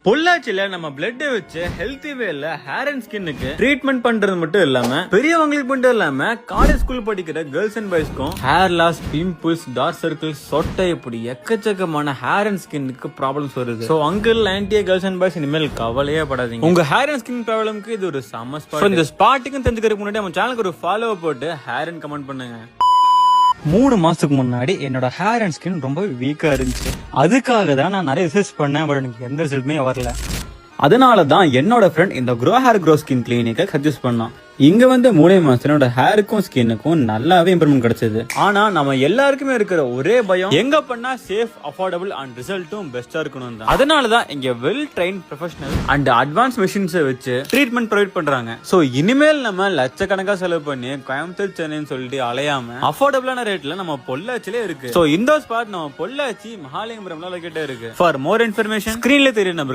பொள்ளாச்சியில நம்ம பிளட் வச்சு ஹெல்த்தி வேல ஹேர் அண்ட் ஸ்கின்னுக்கு ட்ரீட்மெண்ட் பண்றது மட்டும் இல்லாம பெரியவங்களுக்கு மட்டும் இல்லாம காலேஜ் ஸ்கூல் படிக்கிற கேர்ள்ஸ் அண்ட் பாய்ஸ்க்கும் hair loss, pimples, dark circles, சொட்டை, இப்படி எக்கச்சக்கமான ஹேர் அண்ட் ஸ்கின்னுக்கு ப்ராப்ளம்ஸ் வருது. So uncle, aunty, girls and boys இனிமேல் கவலையே படாதீங்க. உங்க ஹேர் அண்ட் ஸ்கின் ப்ராப்ளம்க்கு இது ஒரு செம ஸ்பாட். இந்த ஸ்பாட்டுக்கும் தெரிஞ்சுக்கிறதுக்கு முன்னாடி நம்ம சேனலுக்கு ஒரு ஃபாலோ போட்டு ஹேர் அண்ட் கமெண்ட் பண்ணுங்க. 3 மாசத்துக்கு முன்னாடி என்னோட ஹேர் அண்ட் ஸ்கின் ரொம்ப வீக்கா இருந்துச்சு. அதுக்காக தான் நான் நிறைய ரிசர்ச் பண்ணேன். பட் எனக்கு எந்த ரிசல்ட்டுமே வரல. அதனால தான் என்னோட ஃப்ரெண்ட் இந்த க்ரோ ஹேர் க்ரோ ஸ்கின் கிளினிக்கை சஜஸ்ட் பண்ணான். இங்க வந்து 3 மாசத்துல என்னோட ஹேருக்கும் ஸ்கின்னுக்கும் நல்லாவே இம்ப்ரூவ்மெண்ட் கிடைச்சது. ஆனா நம்ம எல்லாருக்குமே இருக்கிற ஒரே பயம், எங்க பண்ணா சேஃப், அஃபோர்டபிள் அண்ட் ரிசல்ட்டும் பெஸ்டா இருக்கணும் தான். அதனாலதான் இங்க well train professional and advance மெஷின்ஸை வச்சு ட்ரீட்மெண்ட் ப்ரொவைட் பண்றாங்க. சோ இனிமேல் நம்ம லட்சக்கணக்கா செலவு பண்ணி கோயம்புத்தூர், சென்னைன்னு சொல்லிட்டு அலையாம அஃபோர்டபிளான ரேட்ல நம்ம பொள்ளாச்சிலே இருக்கு. சோ இந்த ஸ்பாட் நம்ம பொள்ளாச்சி மகாலிங்கபுரம்ல லொகேட் இருக்கு. ஃபார் மோர் இன்ஃபர்மேஷன் ஸ்கிரீன்ல தெரிய நம்பர்